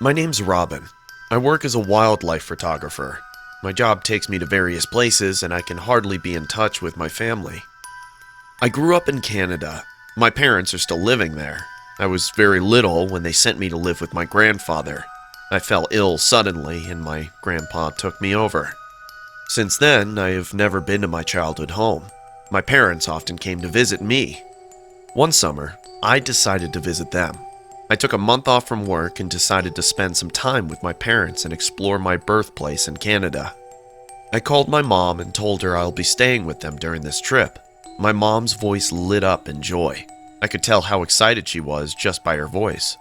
My name's Robin. I work as a wildlife photographer. My job takes me to various places and I can hardly be in touch with my family. I grew up in Canada. My parents are still living there. I was very little when they sent me to live with my grandfather. I fell ill suddenly and my grandpa took me over. Since then, I have never been to my childhood home. My parents often came to visit me. One summer, I decided to visit them. I took a month off from work and decided to spend some time with my parents and explore my birthplace in Canada. I called my mom and told her I'll be staying with them during this trip. My mom's voice lit up in joy. I could tell how excited she was just by her voice.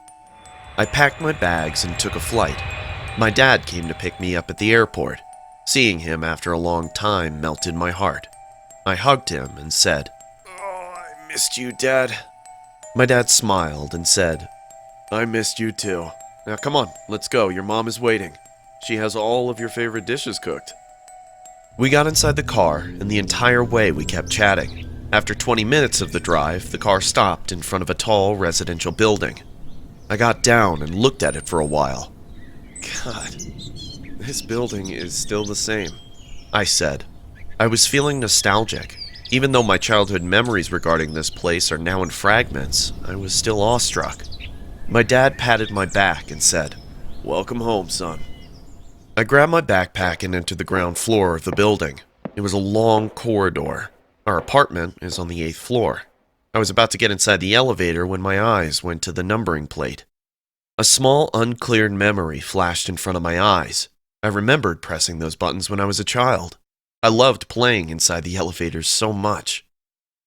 I packed my bags and took a flight. My dad came to pick me up at the airport. Seeing him after a long time melted my heart. I hugged him and said, "Oh, I missed you, Dad." My dad smiled and said, "I missed you too. Now come on, let's go. Your mom is waiting. She has all of your favorite dishes cooked." We got inside the car, and the entire way we kept chatting. After 20 minutes of the drive, the car stopped in front of a tall residential building. I got down and looked at it for a while. "God, this building is still the same," I said. I was feeling nostalgic. Even though my childhood memories regarding this place are now in fragments, I was still awestruck. My dad patted my back and said, "Welcome home, son." I grabbed my backpack and entered the ground floor of the building. It was a long corridor. Our apartment is on the 8th floor. I was about to get inside the elevator when my eyes went to the numbering plate. A small, uncleared memory flashed in front of my eyes. I remembered pressing those buttons when I was a child. I loved playing inside the elevators so much.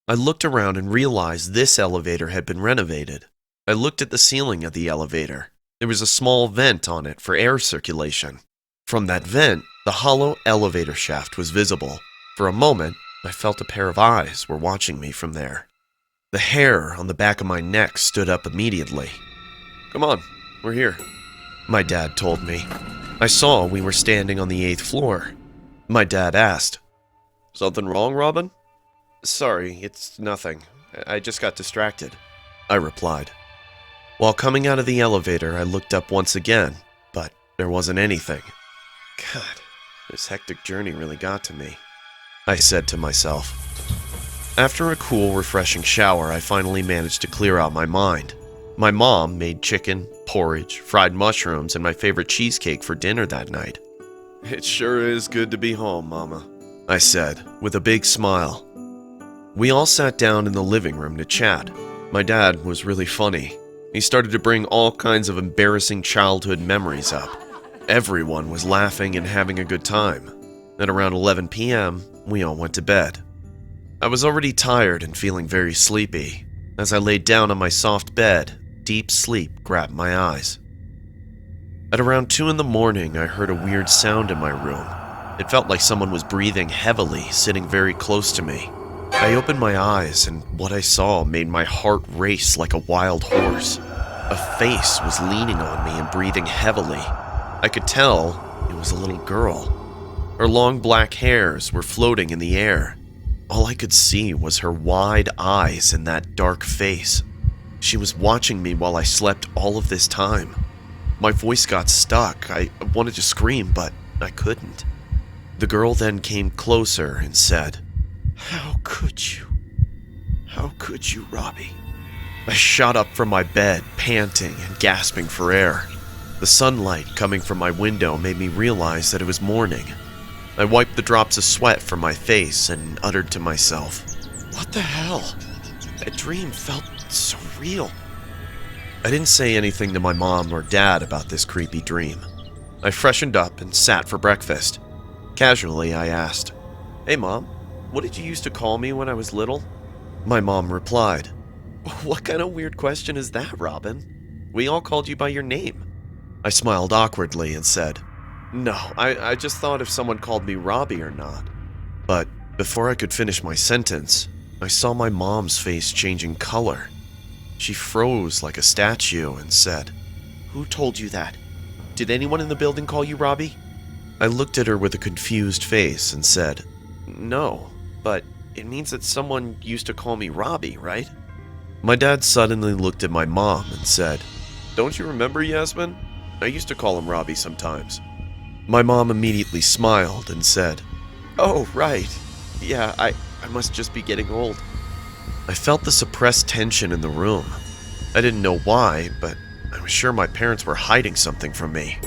I looked around and realized this elevator had been renovated. I looked at the ceiling of the elevator. There was a small vent on it for air circulation. From that vent, the hollow elevator shaft was visible. For a moment, I felt a pair of eyes were watching me from there. The hair on the back of my neck stood up immediately. "Come on, we're here," my dad told me. I saw we were standing on the 8th floor. My dad asked, "Something wrong, Robin?" "Sorry, it's nothing. I just got distracted," I replied. While coming out of the elevator, I looked up once again, but there wasn't anything. God, this hectic journey really got to me, I said to myself. After a cool, refreshing shower, I finally managed to clear out my mind. My mom made chicken, porridge, fried mushrooms, and my favorite cheesecake for dinner that night. "It sure is good to be home, Mama," I said, with a big smile. We all sat down in the living room to chat. My dad was really funny. He started to bring all kinds of embarrassing childhood memories up. Everyone was laughing and having a good time. At around 11 p.m., we all went to bed. I was already tired and feeling very sleepy. As I laid down on my soft bed, deep sleep grabbed my eyes. At around 2 in the morning, I heard a weird sound in my room. It felt like someone was breathing heavily, sitting very close to me. I opened my eyes, and what I saw made my heart race like a wild horse. A face was leaning on me and breathing heavily. I could tell it was a little girl. Her long black hairs were floating in the air. All I could see was her wide eyes and that dark face. She was watching me while I slept all of this time. My voice got stuck. I wanted to scream, but I couldn't. The girl then came closer and said, "How could you? How could you, Robbie?" I shot up from my bed, panting and gasping for air. The sunlight coming from my window made me realize that it was morning. I wiped the drops of sweat from my face and uttered to myself, "What the hell? That dream felt so real." I didn't say anything to my mom or dad about this creepy dream. I freshened up and sat for breakfast. Casually, I asked, "Hey, Mom, what did you used to call me when I was little?" My mom replied, "What kind of weird question is that, Robin? We all called you by your name." I smiled awkwardly and said, "No, I just thought if someone called me Robbie or not." But before I could finish my sentence, I saw my mom's face changing color. She froze like a statue and said, "Who told you that? Did anyone in the building call you Robbie?" I looked at her with a confused face and said, "No, but it means that someone used to call me Robbie, right?" My dad suddenly looked at my mom and said, "Don't you remember, Yasmin? I used to call him Robbie sometimes. My mom immediately smiled and said, "Oh, right. Yeah, I must just be getting old." I felt the suppressed tension in the room. I didn't know why, but I was sure my parents were hiding something from me.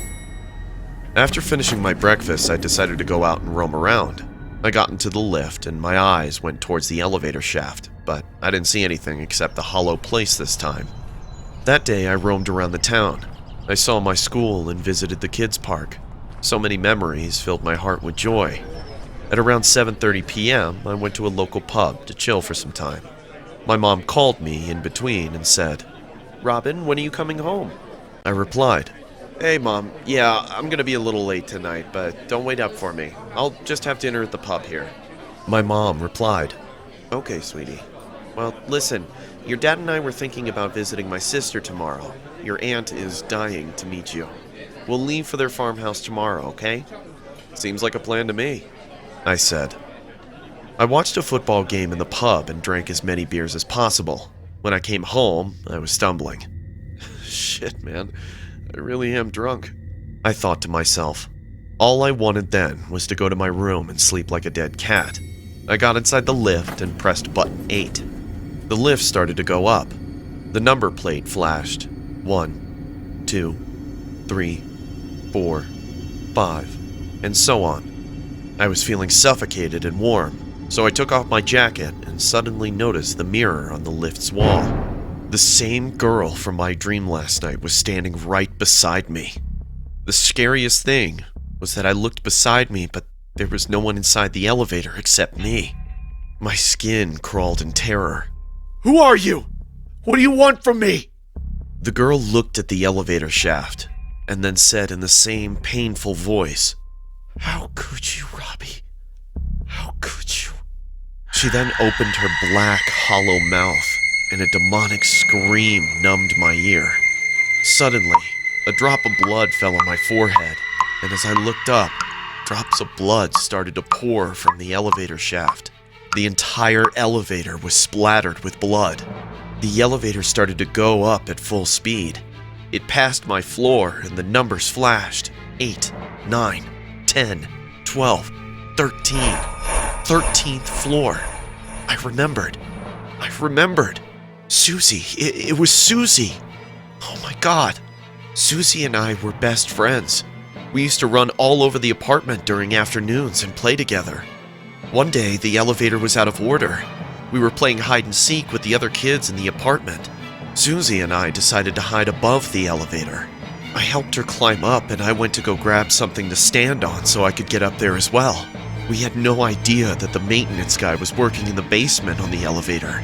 After finishing my breakfast, I decided to go out and roam around. I got into the lift and my eyes went towards the elevator shaft, but I didn't see anything except the hollow place this time. That day, I roamed around the town. I saw my school and visited the kids' park. So many memories filled my heart with joy. At around 7:30 p.m., I went to a local pub to chill for some time. My mom called me in between and said, "Robin, when are you coming home?" I replied, "Hey, Mom, yeah, I'm gonna be a little late tonight, but don't wait up for me. I'll just have dinner at the pub here." My mom replied, "Okay, sweetie. Well, listen, your dad and I were thinking about visiting my sister tomorrow. Your aunt is dying to meet you. We'll leave for their farmhouse tomorrow, okay?" "Seems like a plan to me," I said. I watched a football game in the pub and drank as many beers as possible. When I came home, I was stumbling. Shit, man, I really am drunk, I thought to myself. All I wanted then was to go to my room and sleep like a dead cat. I got inside the lift and pressed button 8. The lift started to go up. The number plate flashed. 1, 2, 3, 4, 5, and so on. I was feeling suffocated and warm, so I took off my jacket and suddenly noticed the mirror on the lift's wall. The same girl from my dream last night was standing right beside me. The scariest thing was that I looked beside me, but there was no one inside the elevator except me. My skin crawled in terror. "Who are you? What do you want from me?" The girl looked at the elevator shaft and then said in the same painful voice, "How could you, Robbie? How could you?" She then opened her black, hollow mouth, and a demonic scream numbed my ear. Suddenly, a drop of blood fell on my forehead, and as I looked up, drops of blood started to pour from the elevator shaft. The entire elevator was splattered with blood. The elevator started to go up at full speed. It passed my floor, and the numbers flashed. 8, 9, 10, 12, 13. 13th floor. I remembered. Suzie. It was Suzie. Oh my God. Suzie and I were best friends. We used to run all over the apartment during afternoons and play together. One day, the elevator was out of order. We were playing hide and seek with the other kids in the apartment. Suzie and I decided to hide above the elevator. I helped her climb up, and I went to go grab something to stand on so I could get up there as well. We had no idea that the maintenance guy was working in the basement on the elevator.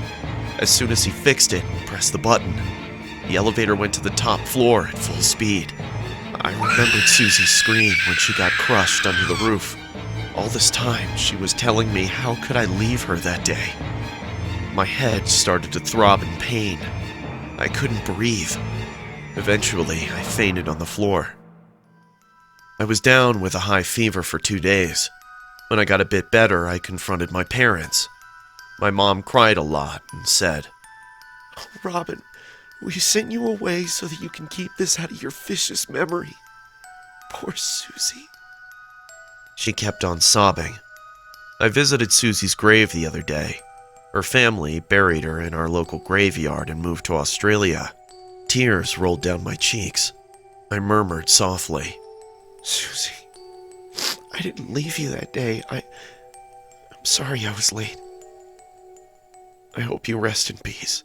As soon as he fixed it and pressed the button, the elevator went to the top floor at full speed. I remembered Suzie's scream when she got crushed under the roof. All this time, she was telling me how could I leave her that day. My head started to throb in pain. I couldn't breathe. Eventually, I fainted on the floor. I was down with a high fever for 2 days. When I got a bit better, I confronted my parents. My mom cried a lot and said, "Oh, Robin, we sent you away so that you can keep this out of your vicious memory. Poor Suzie." She kept on sobbing. I visited Suzie's grave the other day. Her family buried her in our local graveyard and moved to Australia. Tears rolled down my cheeks. I murmured softly, "Suzie, I didn't leave you that day. I'm sorry I was late. I hope you rest in peace."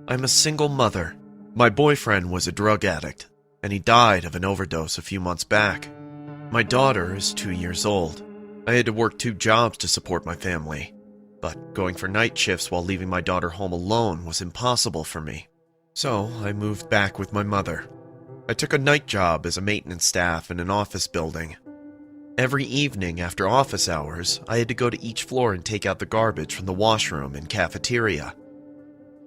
I'm a single mother. My boyfriend was a drug addict, and he died of an overdose a few months back. My daughter is 2 years old. I had to work 2 jobs to support my family, but going for night shifts while leaving my daughter home alone was impossible for me. So I moved back with my mother. I took a night job as a maintenance staff in an office building. Every evening after office hours, I had to go to each floor and take out the garbage from the washroom and cafeteria.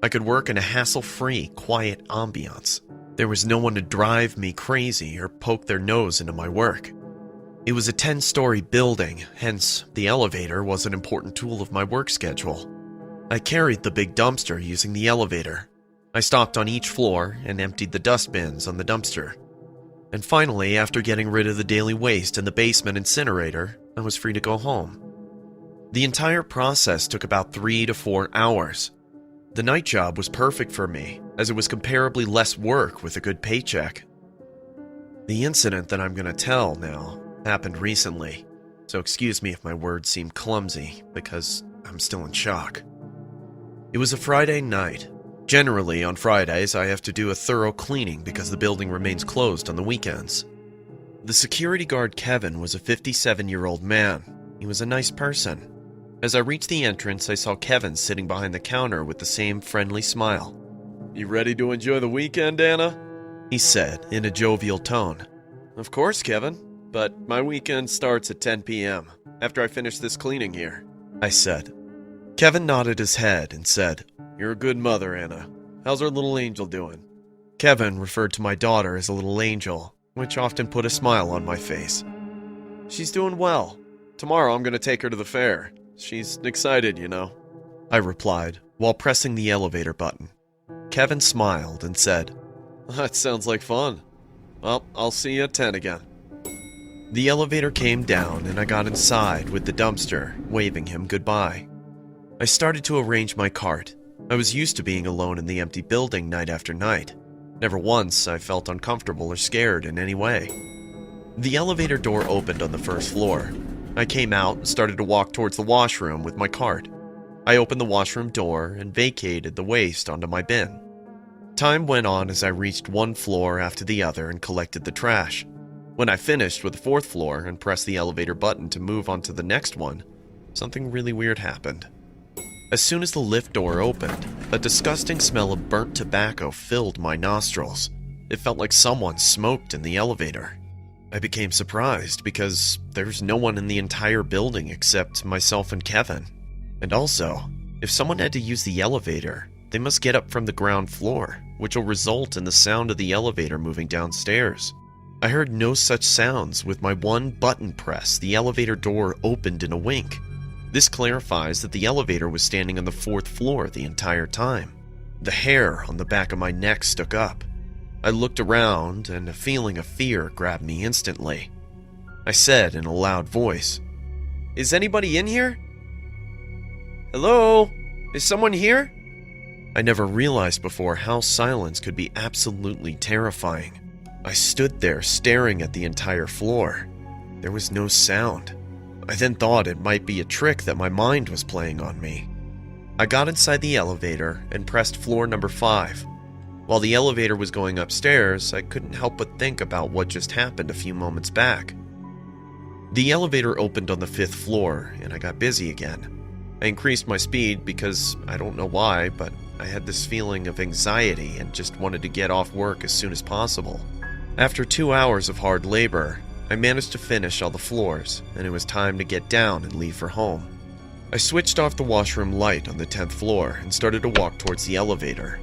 I could work in a hassle-free, quiet ambiance. There was no one to drive me crazy or poke their nose into my work. It was a 10-story building, hence the elevator was an important tool of my work schedule. I carried the big dumpster using the elevator. I stopped on each floor and emptied the dust bins on the dumpster. And finally, after getting rid of the daily waste in the basement incinerator, I was free to go home. The entire process took about 3 to 4 hours. The night job was perfect for me, as it was comparably less work with a good paycheck. The incident that I'm going to tell now happened recently, so excuse me if my words seem clumsy, because I'm still in shock. It was a Friday night. Generally, on Fridays, I have to do a thorough cleaning because the building remains closed on the weekends. The security guard Kevin was a 57-year-old man. He was a nice person. As I reached the entrance, I saw Kevin sitting behind the counter with the same friendly smile. "You ready to enjoy the weekend, Anna?" he said in a jovial tone. "Of course, Kevin, but my weekend starts at 10 p.m. after I finish this cleaning here," I said. Kevin nodded his head and said, "You're a good mother, Anna. How's our little angel doing?" Kevin referred to my daughter as a little angel, which often put a smile on my face. "She's doing well. Tomorrow I'm going to take her to the fair. She's excited, you know," I replied while pressing the elevator button. Kevin smiled and said, "That sounds like fun. Well, I'll see you at 10 again." The elevator came down and I got inside with the dumpster, waving him goodbye. I started to arrange my cart. I was used to being alone in the empty building night after night. Never once I felt uncomfortable or scared in any way. The elevator door opened on the first floor. I came out and started to walk towards the washroom with my cart. I opened the washroom door and vacated the waste onto my bin. Time went on as I reached one floor after the other and collected the trash. When I finished with the fourth floor and pressed the elevator button to move on to the next one, something really weird happened. As soon as the lift door opened, a disgusting smell of burnt tobacco filled my nostrils. It felt like someone smoked in the elevator. I became surprised because there's no one in the entire building except myself and Kevin. And also, if someone had to use the elevator, they must get up from the ground floor, which will result in the sound of the elevator moving downstairs. I heard no such sounds. With my one button press, the elevator door opened in a wink. This clarifies that the elevator was standing on the fourth floor the entire time. The hair on the back of my neck stuck up. I looked around and a feeling of fear grabbed me instantly. I said in a loud voice, "Is anybody in here? Hello? Is someone here?" I never realized before how silence could be absolutely terrifying. I stood there staring at the entire floor. There was no sound. I then thought it might be a trick that my mind was playing on me. I got inside the elevator and pressed floor number 5. While the elevator was going upstairs, I couldn't help but think about what just happened a few moments back. The elevator opened on the 5th floor and I got busy again. I increased my speed because I don't know why, but I had this feeling of anxiety and just wanted to get off work as soon as possible. After 2 hours of hard labor, I managed to finish all the floors, and it was time to get down and leave for home. I switched off the washroom light on the 10th floor and started to walk towards the elevator.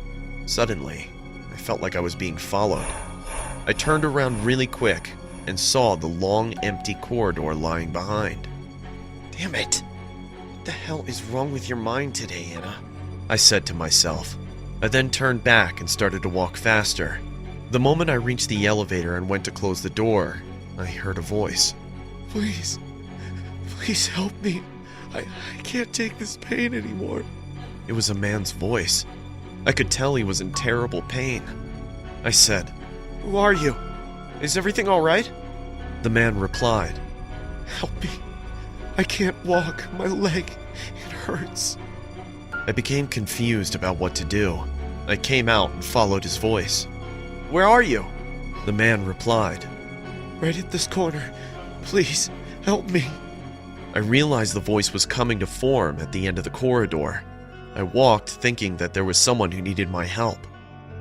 Suddenly, I felt like I was being followed. I turned around really quick and saw the long, empty corridor lying behind. "Damn it! What the hell is wrong with your mind today, Anna?" I said to myself. I then turned back and started to walk faster. The moment I reached the elevator and went to close the door, I heard a voice. Please help me. I can't take this pain anymore." It was a man's voice. I could tell he was in terrible pain. I said, "Who are you? Is everything all right?" The man replied, "Help me. I can't walk. My leg, it hurts." I became confused about what to do. I came out and followed his voice. "Where are you?" The man replied, "Right at this corner. Please, help me." I realized the voice was coming to form at the end of the corridor. I walked thinking that there was someone who needed my help.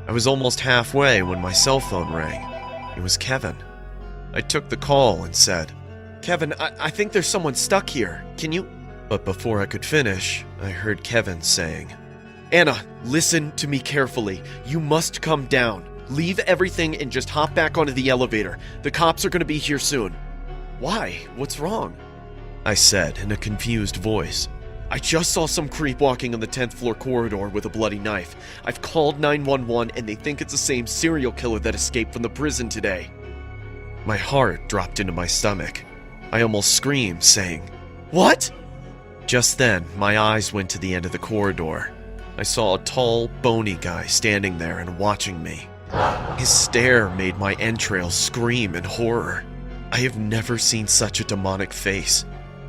I was almost halfway when my cell phone rang. It was Kevin. I took the call and said, "Kevin, I think there's someone stuck here. Can you—" But before I could finish, I heard Kevin saying, "Anna, listen to me carefully. You must come down. Leave everything and just hop back onto the elevator. The cops are going to be here soon." "Why? What's wrong?" I said in a confused voice. I just saw some creep walking on the 10th floor corridor with a bloody knife. I've called 911 and they think it's the same serial killer that escaped from the prison today. My heart dropped into my stomach. I almost screamed, saying, "What?" Just then, my eyes went to the end of the corridor. I saw a tall, bony guy standing there and watching me. His stare made my entrails scream in horror. I have never seen such a demonic face.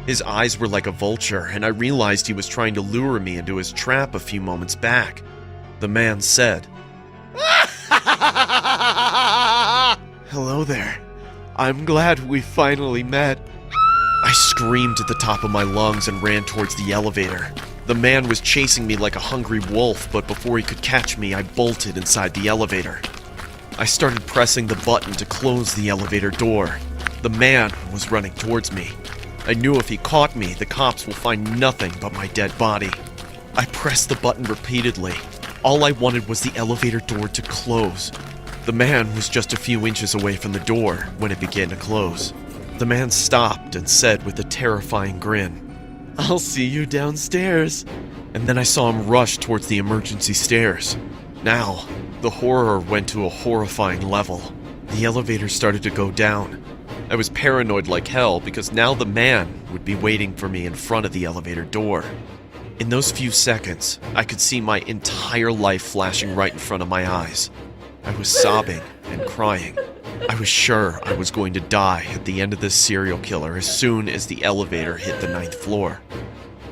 His eyes were like a vulture, and I realized he was trying to lure me into his trap a few moments back. The man said, "Hello there. I'm glad we finally met." I screamed at the top of my lungs and ran towards the elevator. The man was chasing me like a hungry wolf, but before he could catch me, I bolted inside the elevator. I started pressing the button to close the elevator door. The man was running towards me. I knew if he caught me, the cops will find nothing but my dead body. I pressed the button repeatedly. All I wanted was the elevator door to close. The man was just a few inches away from the door when it began to close. The man stopped and said with a terrifying grin, "I'll see you downstairs." And then I saw him rush towards the emergency stairs. Now, the horror went to a horrifying level. The elevator started to go down. I was paranoid like hell because now the man would be waiting for me in front of the elevator door. In those few seconds, I could see my entire life flashing right in front of my eyes. I was sobbing and crying. I was sure I was going to die at the end of this serial killer as soon as the elevator hit the 9th floor.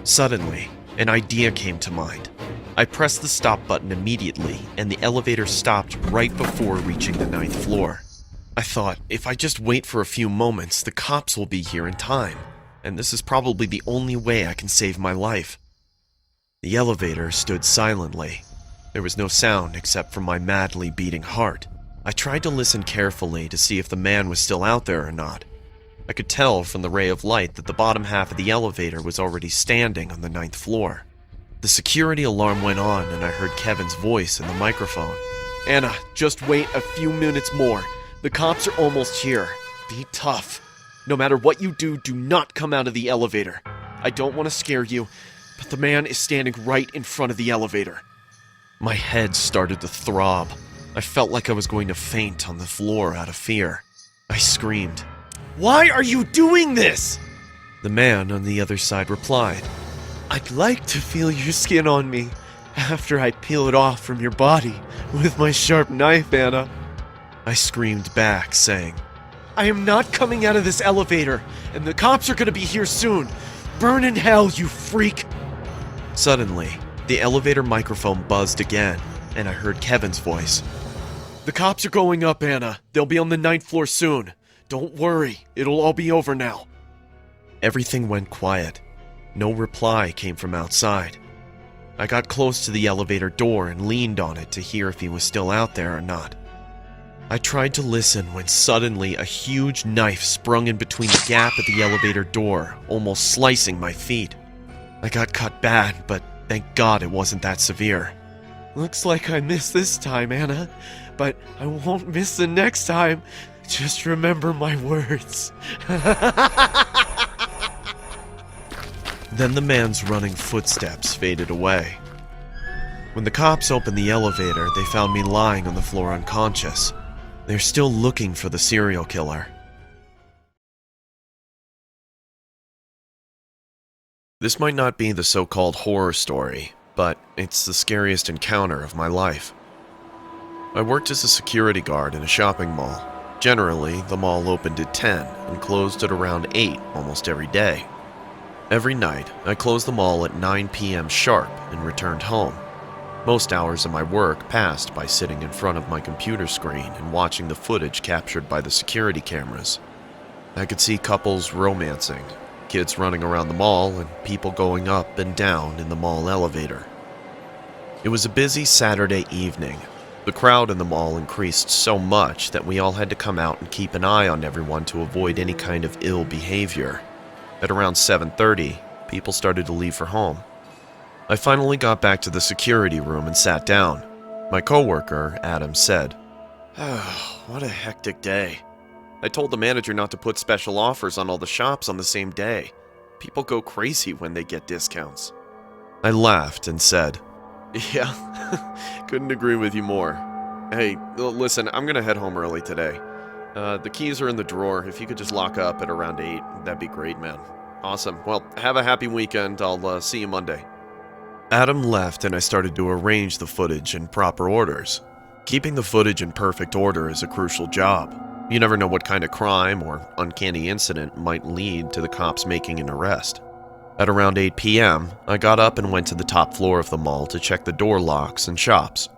Suddenly, an idea came to mind. I pressed the stop button immediately, and the elevator stopped right before reaching the 9th floor. I thought, if I just wait for a few moments, the cops will be here in time, and this is probably the only way I can save my life. The elevator stood silently. There was no sound except from my madly beating heart. I tried to listen carefully to see if the man was still out there or not. I could tell from the ray of light that the bottom half of the elevator was already standing on the 9th floor. The security alarm went on and I heard Kevin's voice in the microphone. "Anna, just wait a few minutes more. The cops are almost here. Be tough. No matter what you do, do not come out of the elevator. I don't want to scare you, but the man is standing right in front of the elevator." My head started to throb. I felt like I was going to faint on the floor out of fear. I screamed, "Why are you doing this?" The man on the other side replied, "I'd like to feel your skin on me after I peel it off from your body with my sharp knife, Anna." I screamed back, saying, "I am not coming out of this elevator, and the cops are going to be here soon. Burn in hell, you freak." Suddenly, the elevator microphone buzzed again, and I heard Kevin's voice. "The cops are going up, Anna. They'll be on the 9th floor soon. Don't worry, it'll all be over now." Everything went quiet. No reply came from outside. I got close to the elevator door and leaned on it to hear if he was still out there or not. I tried to listen when suddenly a huge knife sprung in between the gap at the elevator door, almost slicing my feet. I got cut bad, but thank God it wasn't that severe. "Looks like I missed this time, Anna, but I won't miss the next time. Just remember my words." Then the man's running footsteps faded away. When the cops opened the elevator, they found me lying on the floor unconscious. They're still looking for the serial killer. This might not be the so-called horror story, but it's the scariest encounter of my life. I worked as a security guard in a shopping mall. Generally, the mall opened at 10 and closed at around 8 almost every day. Every night, I closed the mall at 9 p.m. sharp and returned home. Most hours of my work passed by sitting in front of my computer screen and watching the footage captured by the security cameras. I could see couples romancing, kids running around the mall, and people going up and down in the mall elevator. It was a busy Saturday evening. The crowd in the mall increased so much that we all had to come out and keep an eye on everyone to avoid any kind of ill behavior. At around 7:30, people started to leave for home. I finally got back to the security room and sat down. My coworker, Adam, said, "Oh, what a hectic day. I told the manager not to put special offers on all the shops on the same day. People go crazy when they get discounts." I laughed and said, "Yeah, couldn't agree with you more. Hey, listen, I'm gonna head home early today. The keys are in the drawer. If you could just lock up at around 8, that'd be great, man." "Awesome. Well, have a happy weekend. I'll see you Monday." Adam left and I started to arrange the footage in proper orders. Keeping the footage in perfect order is a crucial job. You never know what kind of crime or uncanny incident might lead to the cops making an arrest. At around 8 p.m., I got up and went to the top floor of the mall to check the door locks and shops.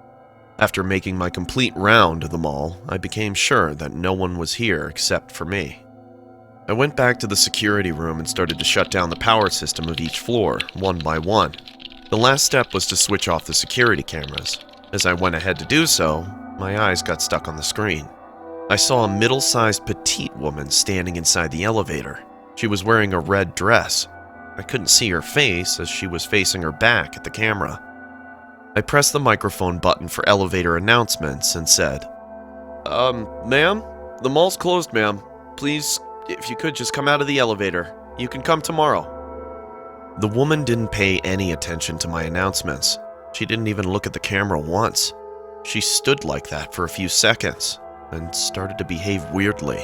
After making my complete round of the mall, I became sure that no one was here except for me. I went back to the security room and started to shut down the power system of each floor, one by one. The last step was to switch off the security cameras. As I went ahead to do so, my eyes got stuck on the screen. I saw a middle-sized petite woman standing inside the elevator. She was wearing a red dress. I couldn't see her face as she was facing her back at the camera. I pressed the microphone button for elevator announcements and said, Ma'am? The mall's closed, ma'am. Please, if you could just come out of the elevator. You can come tomorrow." The woman didn't pay any attention to my announcements. She didn't even look at the camera once. She stood like that for a few seconds and started to behave weirdly.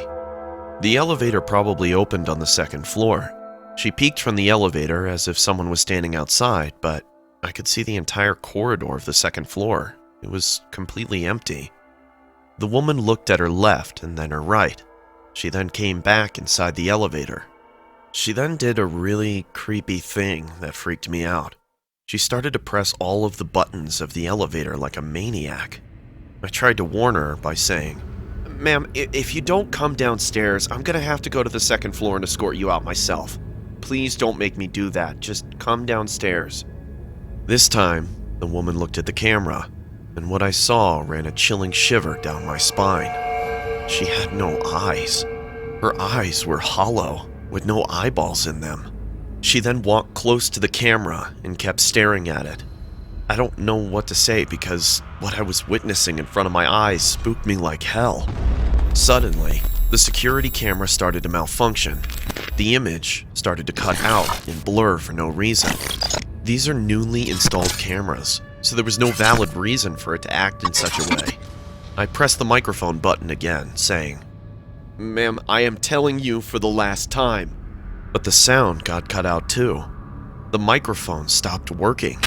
The elevator probably opened on the second floor. She peeked from the elevator as if someone was standing outside, but I could see the entire corridor of the second floor. It was completely empty. The woman looked at her left and then her right. She then came back inside the elevator. She then did a really creepy thing that freaked me out. She started to press all of the buttons of the elevator like a maniac. I tried to warn her by saying, "Ma'am, if you don't come downstairs, I'm gonna have to go to the second floor and escort you out myself. Please don't make me do that. Just come downstairs." This time, the woman looked at the camera, and what I saw ran a chilling shiver down my spine. She had no eyes. Her eyes were hollow, with no eyeballs in them. She then walked close to the camera and kept staring at it. I don't know what to say because what I was witnessing in front of my eyes spooked me like hell. Suddenly, the security camera started to malfunction. The image started to cut out and blur for no reason. These are newly installed cameras, so there was no valid reason for it to act in such a way. I pressed the microphone button again, saying, "Ma'am, I am telling you for the last time." But the sound got cut out too. The microphone stopped working.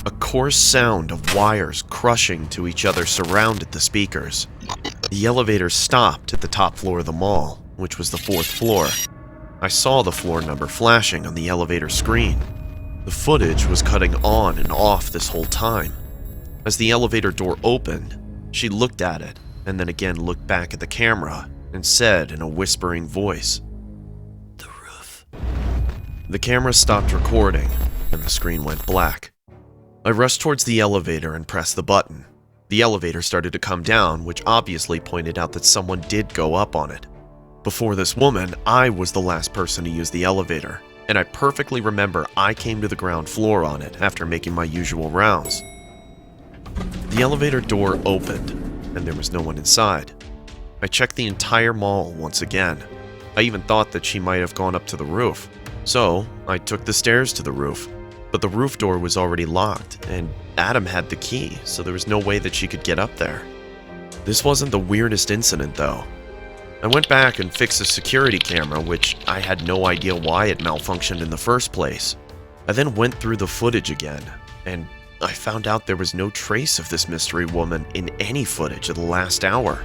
A coarse sound of wires crushing to each other surrounded the speakers. The elevator stopped at the top floor of the mall, which was the 4th floor. I saw the floor number flashing on the elevator screen. The footage was cutting on and off this whole time. As the elevator door opened, she looked at it and then again looked back at the camera and said in a whispering voice, "The roof." The camera stopped recording and the screen went black. I rushed towards the elevator and pressed the button. The elevator started to come down, which obviously pointed out that someone did go up on it. Before this woman, I was the last person to use the elevator, and I perfectly remember I came to the ground floor on it after making my usual rounds. The elevator door opened, and there was no one inside. I checked the entire mall once again. I even thought that she might have gone up to the roof. So, I took the stairs to the roof, but the roof door was already locked, and Adam had the key, so there was no way that she could get up there. This wasn't the weirdest incident, though. I went back and fixed the security camera, which I had no idea why it malfunctioned in the first place. I then went through the footage again, and I found out there was no trace of this mystery woman in any footage of the last hour.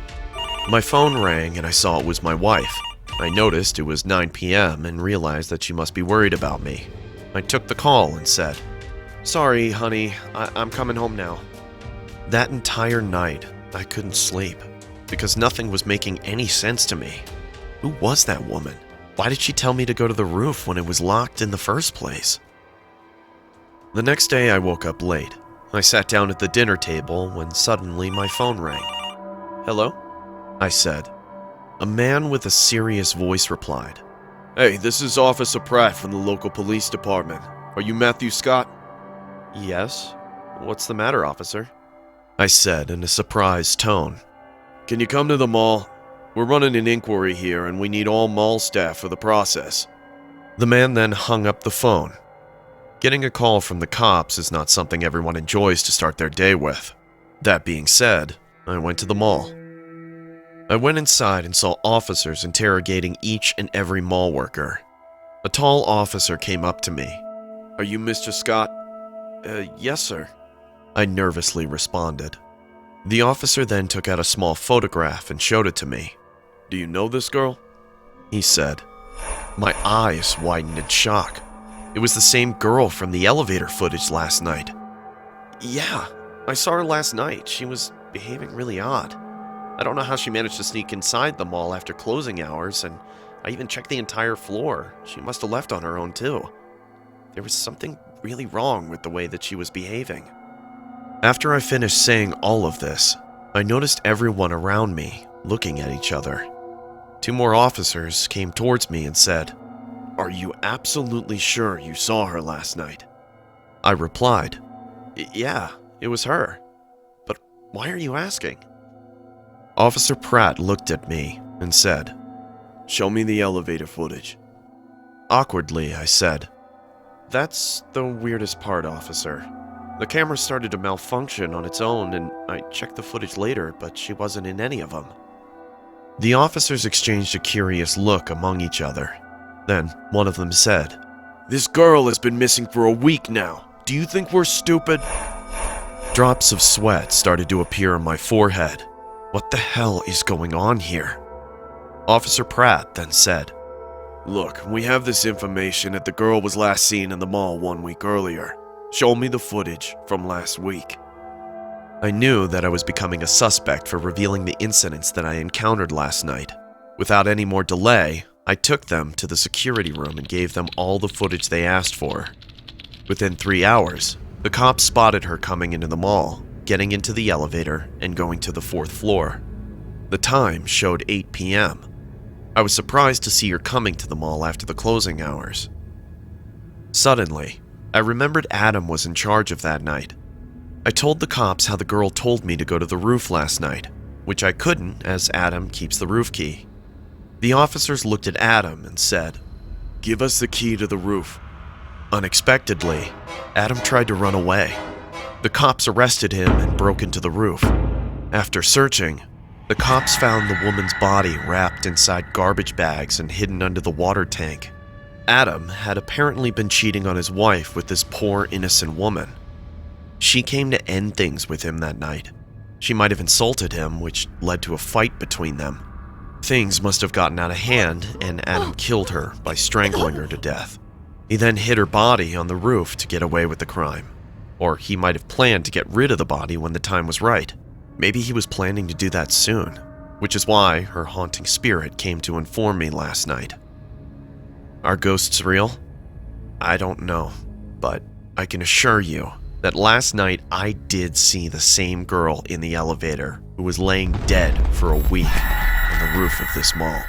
My phone rang and I saw it was my wife. I noticed it was 9 p.m. and realized that she must be worried about me. I took the call and said, "Sorry, honey, I'm coming home now." That entire night, I couldn't sleep because nothing was making any sense to me. Who was that woman? Why did she tell me to go to the roof when it was locked in the first place? The next day, I woke up late. I sat down at the dinner table when suddenly my phone rang. "Hello?" I said. A man with a serious voice replied, "Hey, this is Officer Pratt from the local police department. Are you Matthew Scott?" "Yes. What's the matter, officer?" I said in a surprised tone. "Can you come to the mall? We're running an inquiry here and we need all mall staff for the process." The man then hung up the phone. Getting a call from the cops is not something everyone enjoys to start their day with. That being said, I went to the mall. I went inside and saw officers interrogating each and every mall worker. A tall officer came up to me. "Are you Mr. Scott?" Yes, sir," I nervously responded. The officer then took out a small photograph and showed it to me. "Do you know this girl?" he said. My eyes widened in shock. It was the same girl from the elevator footage last night. "Yeah, I saw her last night. She was behaving really odd. I don't know how she managed to sneak inside the mall after closing hours, and I even checked the entire floor. She must have left on her own too. There was something really wrong with the way that she was behaving." After I finished saying all of this, I noticed everyone around me looking at each other. 2 more officers came towards me and said, "Are you absolutely sure you saw her last night?" I replied, "Yeah, it was her. But why are you asking?" Officer Pratt looked at me and said, "Show me the elevator footage." Awkwardly, I said, "That's the weirdest part, officer. The camera started to malfunction on its own, and I checked the footage later, but she wasn't in any of them." The officers exchanged a curious look among each other. Then one of them said, "This girl has been missing for a week now. Do you think we're stupid?" Drops of sweat started to appear on my forehead. What the hell is going on here? Officer Pratt then said, "Look, we have this information that the girl was last seen in the mall 1 week earlier. Show me the footage from last week." I knew that I was becoming a suspect for revealing the incidents that I encountered last night. Without any more delay, I took them to the security room and gave them all the footage they asked for. Within 3 hours, the cops spotted her coming into the mall, getting into the elevator, and going to the 4th floor. The time showed 8 p.m. I was surprised to see her coming to the mall after the closing hours. Suddenly, I remembered Adam was in charge of that night. I told the cops how the girl told me to go to the roof last night, which I couldn't as Adam keeps the roof key. The officers looked at Adam and said, "Give us the key to the roof." Unexpectedly, Adam tried to run away. The cops arrested him and broke into the roof. After searching, the cops found the woman's body wrapped inside garbage bags and hidden under the water tank. Adam had apparently been cheating on his wife with this poor innocent woman. She came to end things with him that night. She might have insulted him, which led to a fight between them. Things must have gotten out of hand, and Adam killed her by strangling her to death. He then hid her body on the roof to get away with the crime. Or he might have planned to get rid of the body when the time was right. Maybe he was planning to do that soon, which is why her haunting spirit came to inform me last night. Are ghosts real? I don't know, but I can assure you that last night I did see the same girl in the elevator who was laying dead for a week on the roof of this mall.